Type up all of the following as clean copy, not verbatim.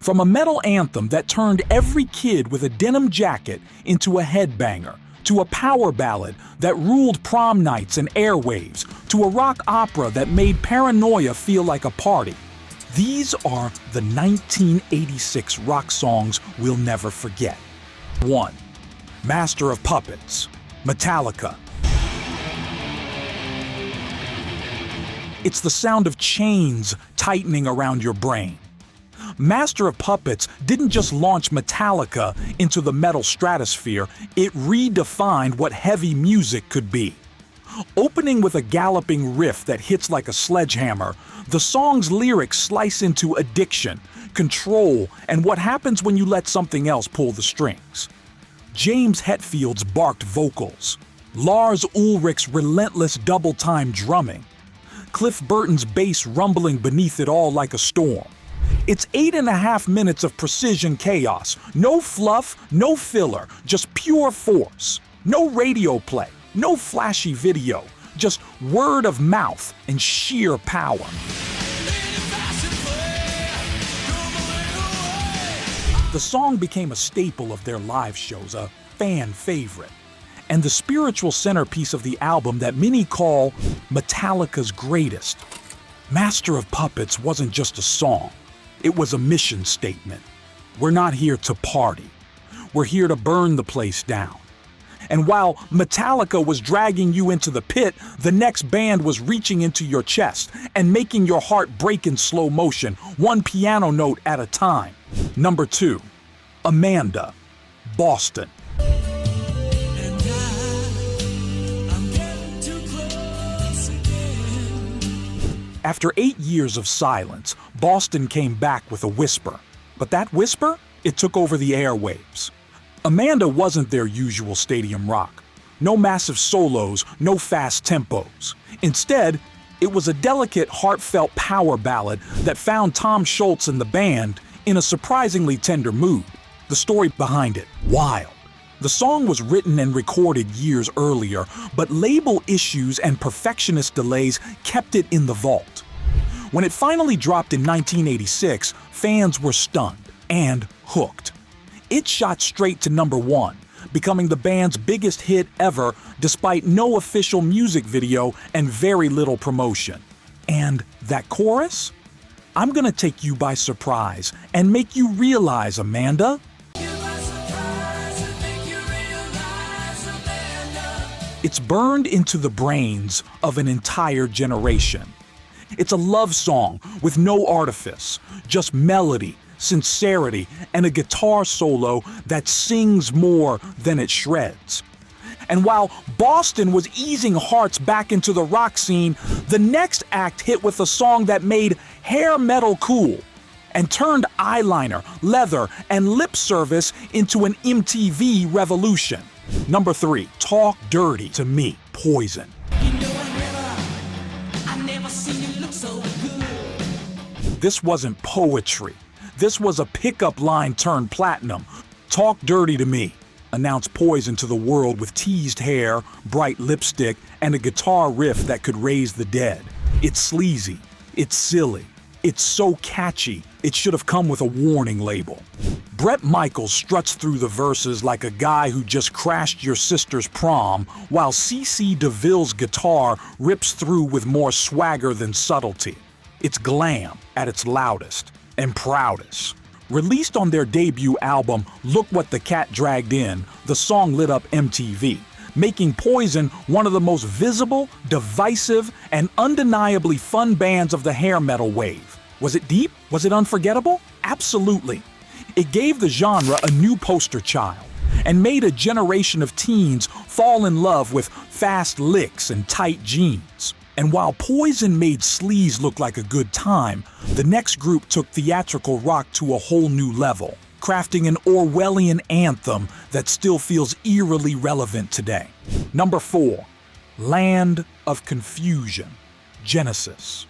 From a metal anthem that turned every kid with a denim jacket into a headbanger, to a power ballad that ruled prom nights and airwaves, to a rock opera that made paranoia feel like a party. These are the 1986 rock songs we'll never forget. 1. Master of Puppets, Metallica. It's the sound of chains tightening around your brain. Master of Puppets didn't just launch Metallica into the metal stratosphere, it redefined what heavy music could be. Opening with a galloping riff that hits like a sledgehammer, the song's lyrics slice into addiction, control, and what happens when you let something else pull the strings. James Hetfield's barked vocals, Lars Ulrich's relentless double-time drumming, Cliff Burton's bass rumbling beneath it all like a storm. It's 8.5 minutes of precision chaos, no fluff, no filler, just pure force. No radio play, no flashy video, just word of mouth and sheer power. The song became a staple of their live shows, a fan favorite, and the spiritual centerpiece of the album that many call Metallica's greatest. Master of Puppets wasn't just a song, it was a mission statement. We're not here to party, we're here to burn the place down. And while Metallica was dragging you into the pit, the next band was reaching into your chest and making your heart break in slow motion, one piano note at a time. Number 2, Amanda, Boston. After 8 years of silence, Boston came back with a whisper. But that whisper, it took over the airwaves. Amanda wasn't their usual stadium rock. No massive solos, no fast tempos. Instead, it was a delicate, heartfelt power ballad that found Tom Scholz and the band in a surprisingly tender mood. The story behind it, wild. The song was written and recorded years earlier, but label issues and perfectionist delays kept it in the vault. When it finally dropped in 1986, fans were stunned and hooked. It shot straight to number 1, becoming the band's biggest hit ever despite no official music video and very little promotion. And that chorus? I'm gonna take you by surprise and make you realize, Amanda. It's burned into the brains of an entire generation. It's a love song with no artifice, just melody, sincerity, and a guitar solo that sings more than it shreds. And while Boston was easing hearts back into the rock scene, the next act hit with a song that made hair metal cool and turned eyeliner, leather, and lip service into an MTV revolution. Number 3, Talk Dirty to Me, Poison. I never seen you look so good. This wasn't poetry. This was a pickup line turned platinum. Talk Dirty to Me announced Poison to the world with teased hair, bright lipstick, and a guitar riff that could raise the dead. It's sleazy. It's silly. It's so catchy, it should have come with a warning label. Bret Michaels struts through the verses like a guy who just crashed your sister's prom, while CeCe DeVille's guitar rips through with more swagger than subtlety. It's glam at its loudest and proudest. Released on their debut album, Look What the Cat Dragged In, the song lit up MTV, making Poison one of the most visible, divisive, and undeniably fun bands of the hair metal wave. Was it deep? Was it unforgettable? Absolutely. It gave the genre a new poster child and made a generation of teens fall in love with fast licks and tight jeans. And while Poison made sleaze look like a good time, the next group took theatrical rock to a whole new level, crafting an Orwellian anthem that still feels eerily relevant today. Number 4, Land of Confusion, Genesis.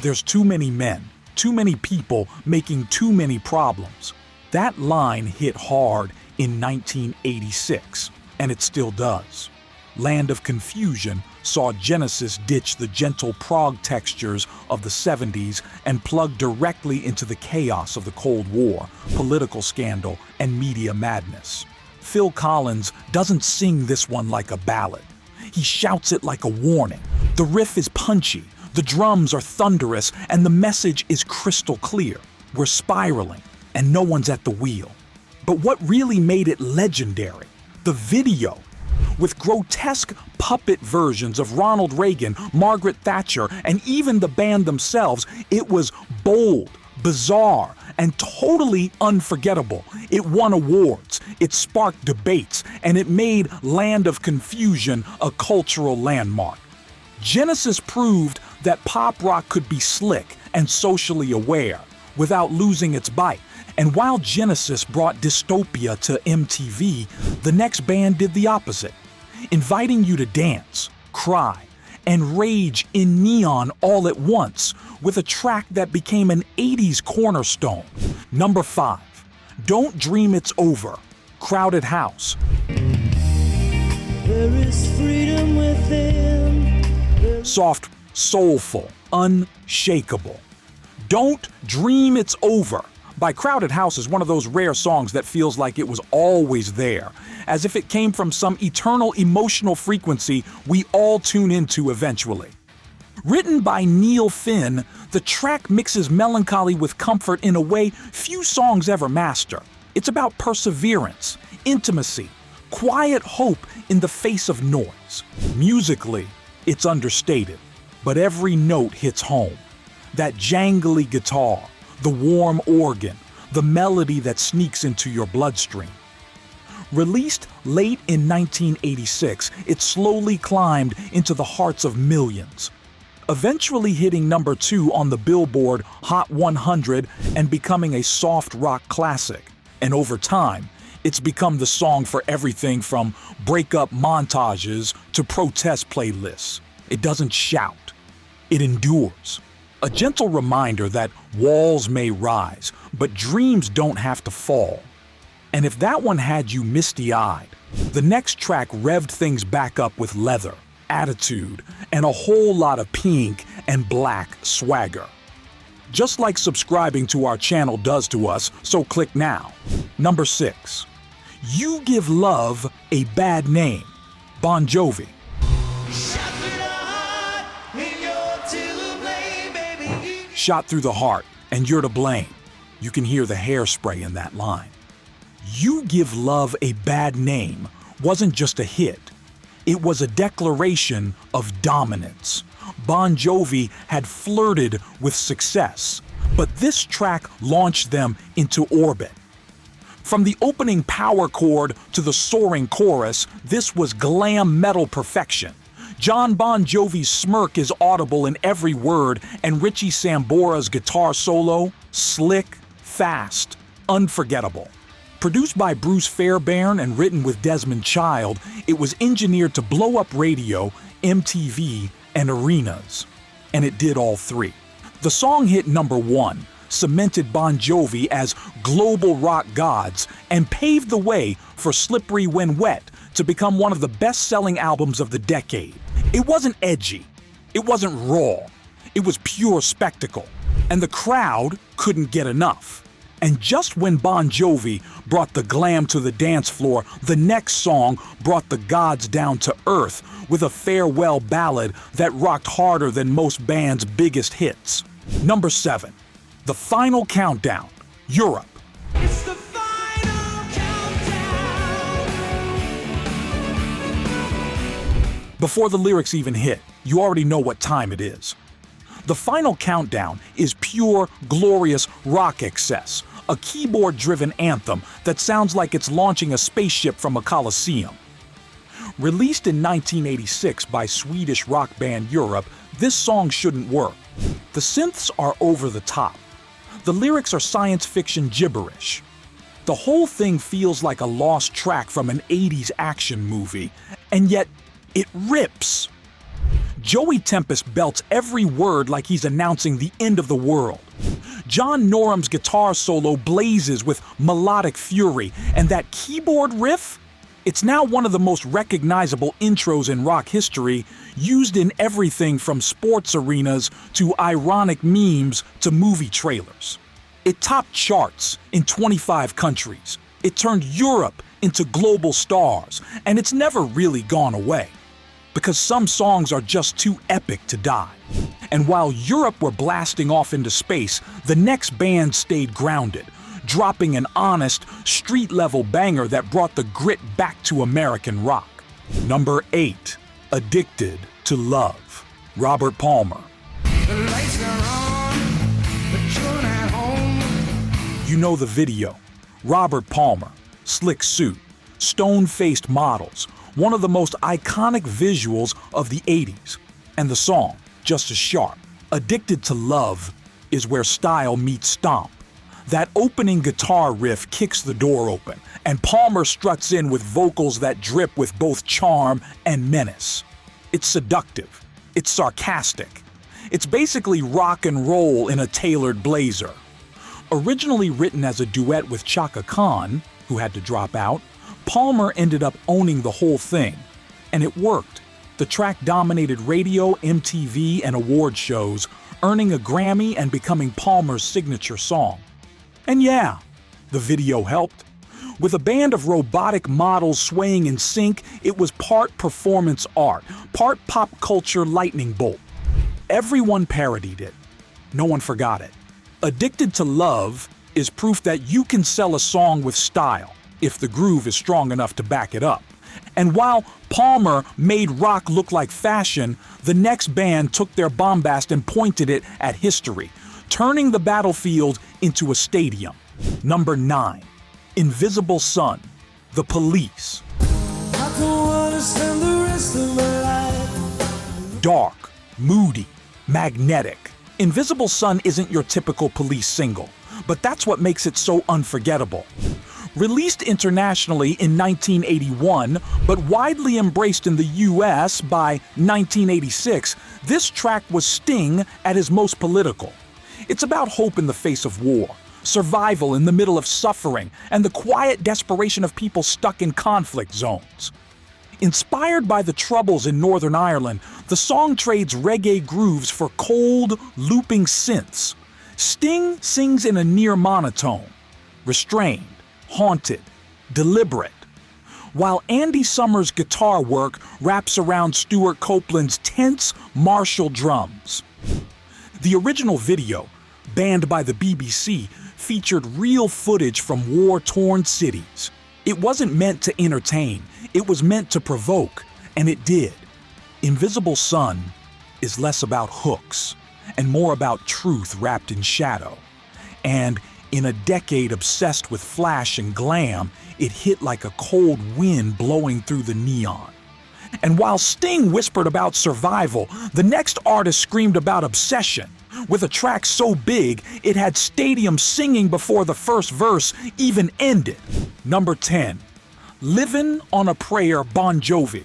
There's too many men, too many people making too many problems. That line hit hard in 1986. and it still does. Land of Confusion saw Genesis ditch the gentle prog textures of the 70s and plug directly into the chaos of the Cold War, political scandal, and media madness. Phil Collins doesn't sing this one like a ballad. He shouts it like a warning. The riff is punchy, the drums are thunderous, and the message is crystal clear. We're spiraling, and no one's at the wheel. But what really made it legendary? The video. With grotesque puppet versions of Ronald Reagan, Margaret Thatcher, and even the band themselves, it was bold, bizarre, and totally unforgettable. It won awards, it sparked debates, and it made Land of Confusion a cultural landmark. Genesis proved that pop rock could be slick and socially aware without losing its bite. And while Genesis brought dystopia to MTV, the next band did the opposite, inviting you to dance, cry, and rage in neon all at once with a track that became an 80s cornerstone. Number 5, Don't Dream It's Over, Crowded House. There is freedom within. Soft, soulful, unshakable. Don't Dream It's Over by Crowded House is one of those rare songs that feels like it was always there, as if it came from some eternal emotional frequency we all tune into eventually. Written by Neil Finn, the track mixes melancholy with comfort in a way few songs ever master. It's about perseverance, intimacy, quiet hope in the face of noise. Musically, it's understated, but every note hits home. That jangly guitar, the warm organ, the melody that sneaks into your bloodstream. Released late in 1986, it slowly climbed into the hearts of millions, eventually hitting number 2 on the Billboard Hot 100 and becoming a soft rock classic. And over time, it's become the song for everything from breakup montages to protest playlists. It doesn't shout, it endures. A gentle reminder that walls may rise, but dreams don't have to fall. And if that one had you misty-eyed, the next track revved things back up with leather, attitude, and a whole lot of pink and black swagger. Just like subscribing to our channel does to us, so click now. Number 6, You Give Love a Bad Name, Bon Jovi. Shot through the heart, and you're to blame. You can hear the hairspray in that line. You Give Love a Bad Name wasn't just a hit. It was a declaration of dominance. Bon Jovi had flirted with success, but this track launched them into orbit. From the opening power chord to the soaring chorus, this was glam metal perfection. John Bon Jovi's smirk is audible in every word, and Richie Sambora's guitar solo, slick, fast, unforgettable. Produced by Bruce Fairbairn and written with Desmond Child, it was engineered to blow up radio, MTV, and arenas. And it did all three. The song hit number 1, cemented Bon Jovi as global rock gods, and paved the way for Slippery When Wet to become one of the best-selling albums of the decade. It wasn't edgy, it wasn't raw, it was pure spectacle, and the crowd couldn't get enough. And just when Bon Jovi brought the glam to the dance floor, the next song brought the gods down to earth with a farewell ballad that rocked harder than most bands' biggest hits. Number 7, The Final Countdown, Europe. It's the final countdown. Before the lyrics even hit, you already know what time it is. The Final Countdown is pure, glorious rock excess, a keyboard-driven anthem that sounds like it's launching a spaceship from a coliseum. Released in 1986 by Swedish rock band Europe, this song shouldn't work. The synths are over the top. The lyrics are science fiction gibberish. The whole thing feels like a lost track from an 80s action movie, and yet it rips. Joey Tempest belts every word like he's announcing the end of the world. John Norum's guitar solo blazes with melodic fury, and that keyboard riff? It's now one of the most recognizable intros in rock history, used in everything from sports arenas to ironic memes to movie trailers. It topped charts in 25 countries. It turned Europe into global stars, and it's never really gone away. Because some songs are just too epic to die. And while Europe were blasting off into space, the next band stayed grounded, dropping an honest, street-level banger that brought the grit back to American rock. Number 8, Addicted to Love, Robert Palmer. The lights are on, but you're not home. You know the video. Robert Palmer, slick suit, stone-faced models, one of the most iconic visuals of the 80s. And the song, just as sharp. Addicted to Love is where style meets stomp. That opening guitar riff kicks the door open, and Palmer struts in with vocals that drip with both charm and menace. It's seductive. It's sarcastic. It's basically rock and roll in a tailored blazer. Originally written as a duet with Chaka Khan, who had to drop out, Palmer ended up owning the whole thing. And it worked. The track dominated radio, MTV, and award shows, earning a Grammy and becoming Palmer's signature song. And yeah, the video helped. With a band of robotic models swaying in sync, it was part performance art, part pop culture lightning bolt. Everyone parodied it. No one forgot it. Addicted to Love is proof that you can sell a song with style, if the groove is strong enough to back it up. And while Palmer made rock look like fashion, the next band took their bombast and pointed it at history, turning the battlefield into a stadium. Number 9, Invisible Sun, The Police. I don't wanna spend the rest of my life. Dark, moody, magnetic. Invisible Sun isn't your typical Police single, but that's what makes it so unforgettable. Released internationally in 1981, but widely embraced in the US by 1986, this track was Sting at his most political. It's about hope in the face of war, survival in the middle of suffering, and the quiet desperation of people stuck in conflict zones. Inspired by the troubles in Northern Ireland, the song trades reggae grooves for cold, looping synths. Sting sings in a near monotone, restrained, haunted, deliberate, while Andy Summers' guitar work wraps around Stuart Copeland's tense, martial drums. The original video, banned by the BBC, featured real footage from war-torn cities. It wasn't meant to entertain, it was meant to provoke, and it did. Invisible Sun is less about hooks and more about truth wrapped in shadow. And in a decade obsessed with flash and glam, it hit like a cold wind blowing through the neon. And while Sting whispered about survival, the next artist screamed about obsession, with a track so big it had stadiums singing before the first verse even ended. Number 10, Livin' on a Prayer, Bon Jovi.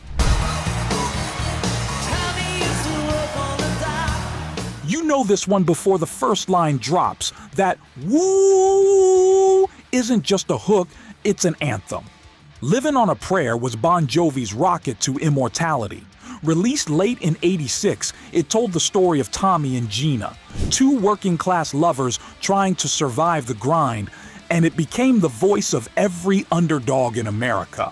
You know this one before the first line drops. That woo isn't just a hook, it's an anthem. Livin' on a Prayer was Bon Jovi's rocket to immortality. Released late in '86, it told the story of Tommy and Gina, two working-class lovers trying to survive the grind, and it became the voice of every underdog in America.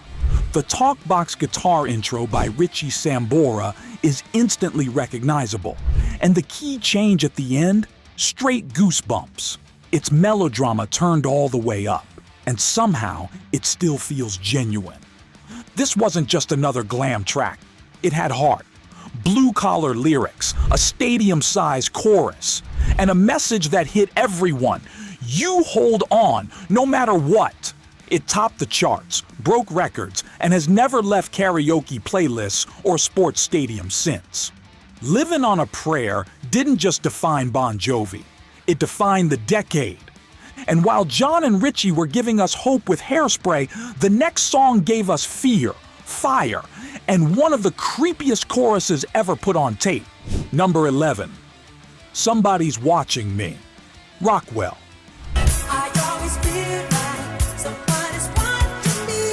The talkbox guitar intro by Richie Sambora is instantly recognizable, and the key change at the end? Straight goosebumps. It's melodrama turned all the way up, and somehow it still feels genuine. This wasn't just another glam track. It had heart, blue-collar lyrics, a stadium-sized chorus, and a message that hit everyone. You hold on, no matter what. It topped the charts, broke records, and has never left karaoke playlists or sports stadiums since. Livin' on a Prayer didn't just define Bon Jovi, it defined the decade. And while John and Richie were giving us hope with Hairspray, the next song gave us fear, fire, and one of the creepiest choruses ever put on tape. Number 11, Somebody's Watching Me, Rockwell. I always feel like somebody's watching me,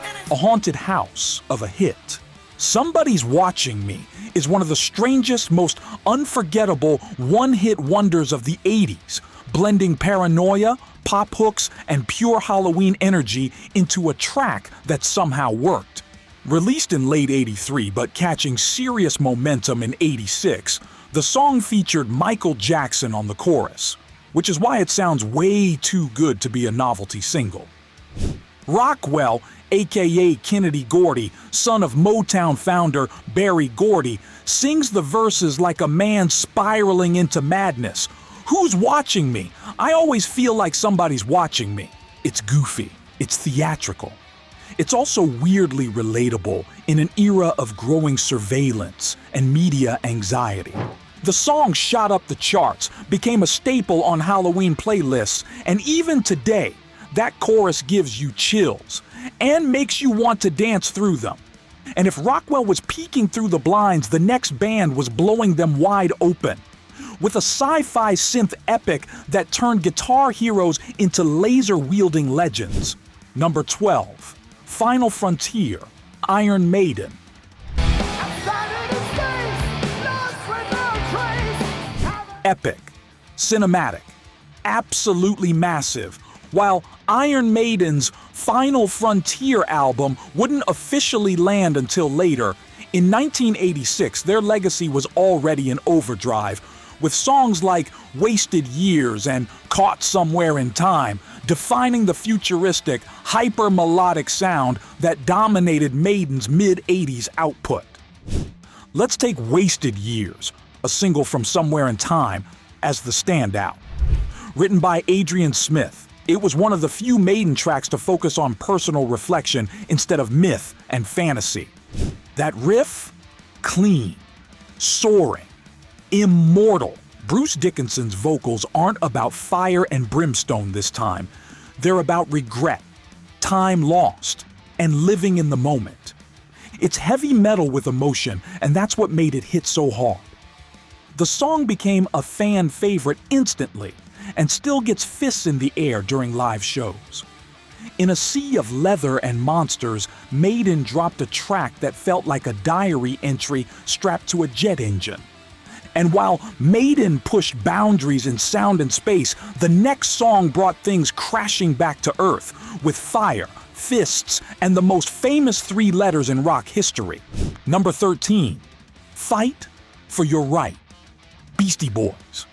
and haunted house of a hit. Somebody's Watching Me is one of the strangest, most unforgettable one-hit wonders of the 80s, blending paranoia, pop hooks, and pure Halloween energy into a track that somehow worked. Released in late 83 but catching serious momentum in 86, the song featured Michael Jackson on the chorus, which is why it sounds way too good to be a novelty single. Rockwell, aka Kennedy Gordy, son of Motown founder Berry Gordy, sings the verses like a man spiraling into madness. Who's watching me? I always feel like somebody's watching me. It's goofy. It's theatrical. It's also weirdly relatable in an era of growing surveillance and media anxiety. The song shot up the charts, became a staple on Halloween playlists, and even today, that chorus gives you chills and makes you want to dance through them. And if Rockwell was peeking through the blinds, the next band was blowing them wide open. With a sci-fi synth epic that turned guitar heroes into laser-wielding legends. Number 12. Final Frontier, Iron Maiden. Epic, cinematic, absolutely massive. While Iron Maiden's Final Frontier album wouldn't officially land until later, in 1986 their legacy was already in overdrive, with songs like Wasted Years and Caught Somewhere in Time defining the futuristic, hyper-melodic sound that dominated Maiden's mid-80s output. Let's take Wasted Years, a single from Somewhere in Time, as the standout. Written by Adrian Smith, it was one of the few Maiden tracks to focus on personal reflection instead of myth and fantasy. That riff? Clean, soaring, immortal. Bruce Dickinson's vocals aren't about fire and brimstone this time. They're about regret, time lost, and living in the moment. It's heavy metal with emotion, and that's what made it hit so hard. The song became a fan favorite instantly, and still gets fists in the air during live shows. In a sea of leather and monsters, Maiden dropped a track that felt like a diary entry strapped to a jet engine. And while Maiden pushed boundaries in sound and space, the next song brought things crashing back to earth with fire, fists, and the most famous 3 letters in rock history. Number 13. Fight for Your Right, Beasty Boys.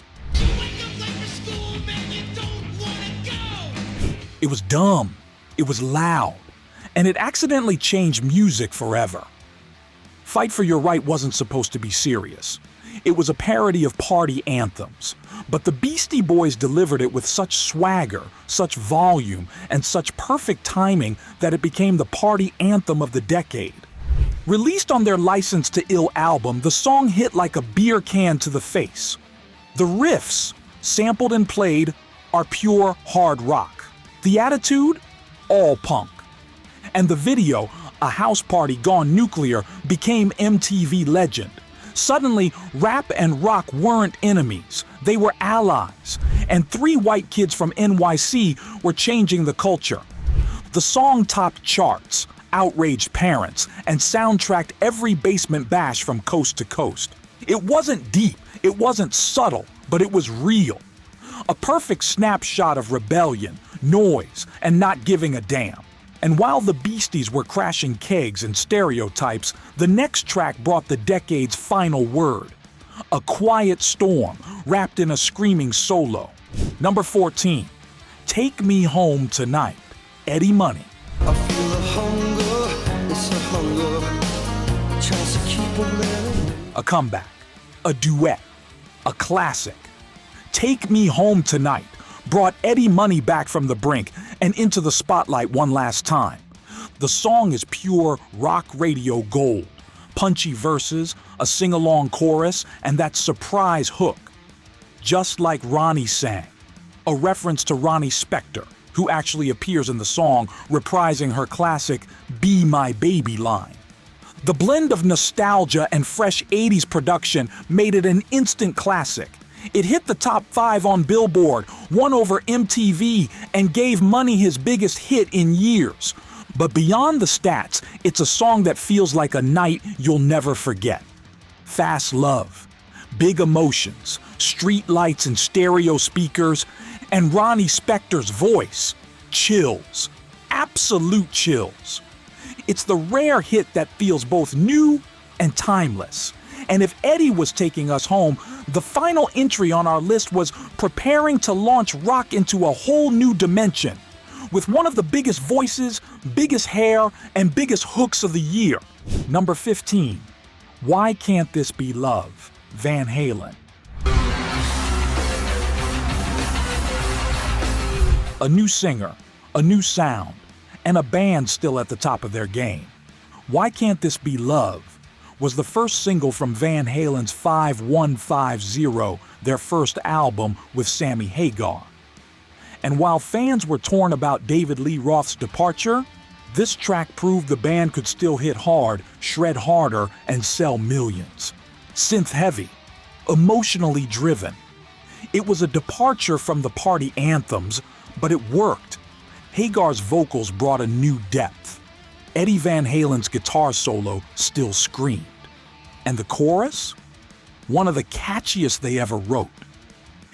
It was dumb, it was loud, and it accidentally changed music forever. Fight for Your Right wasn't supposed to be serious. It was a parody of party anthems, but the Beastie Boys delivered it with such swagger, such volume, and such perfect timing that it became the party anthem of the decade. Released on their License to Ill album, the song hit like a beer can to the face. The riffs, sampled and played, are pure hard rock. The attitude? All punk. And the video, A House Party Gone Nuclear, became MTV legend. Suddenly, rap and rock weren't enemies, they were allies, and 3 white kids from NYC were changing the culture. The song topped charts, outraged parents, and soundtracked every basement bash from coast to coast. It wasn't deep, it wasn't subtle, but it was real. A perfect snapshot of rebellion, noise, and not giving a damn. And while the Beasties were crashing kegs and stereotypes, the next track brought the decade's final word. A quiet storm wrapped in a screaming solo. Number 14. Take Me Home Tonight, Eddie Money. I feel a hunger, it's a hunger, tries to keep on living. A comeback, a duet, a classic. Take Me Home Tonight brought Eddie Money back from the brink and into the spotlight one last time. The song is pure rock radio gold. Punchy verses, a sing-along chorus, and that surprise hook. Just like Ronnie sang, a reference to Ronnie Spector, who actually appears in the song, reprising her classic "Be My Baby" line. The blend of nostalgia and fresh 80s production made it an instant classic. It hit the top 5 on Billboard, won over MTV, and gave Money his biggest hit in years. But beyond the stats, it's a song that feels like a night you'll never forget. Fast love, big emotions, street lights and stereo speakers, and Ronnie Spector's voice. Chills. Absolute chills. It's the rare hit that feels both new and timeless. And if Eddie was taking us home, the final entry on our list was preparing to launch rock into a whole new dimension, with one of the biggest voices, biggest hair, and biggest hooks of the year. Number 15, Why Can't This Be Love? Van Halen. A new singer, a new sound, and a band still at the top of their game. Why Can't This Be Love was the first single from Van Halen's 5150, their first album with Sammy Hagar. And while fans were torn about David Lee Roth's departure, this track proved the band could still hit hard, shred harder, and sell millions. Synth heavy, emotionally driven. It was a departure from the party anthems, but it worked. Hagar's vocals brought a new depth. Eddie Van Halen's guitar solo still screamed. And the chorus? One of the catchiest they ever wrote.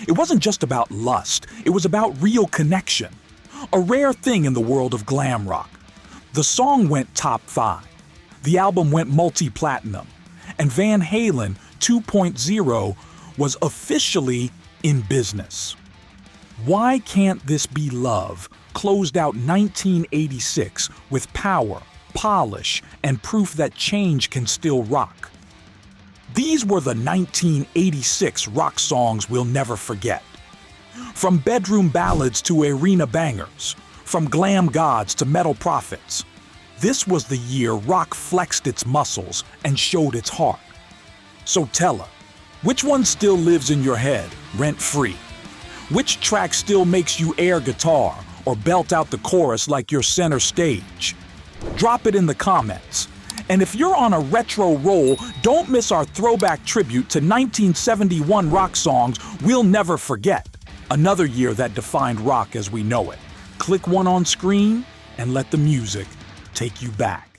It wasn't just about lust, it was about real connection. A rare thing in the world of glam rock. The song went top 5. The album went multi-platinum. And Van Halen 2.0 was officially in business. Why Can't This Be Love closed out 1986 with power, polish, and proof that change can still rock. These were the 1986 rock songs we'll never forget. From bedroom ballads to arena bangers, from glam gods to metal prophets, this was the year rock flexed its muscles and showed its heart. So tell her, which one still lives in your head, rent-free? Which track still makes you air guitar or belt out the chorus like you're center stage? Drop it in the comments. And if you're on a retro roll, don't miss our throwback tribute to 1971 rock songs we'll never forget. Another year that defined rock as we know it. Click one on screen and let the music take you back.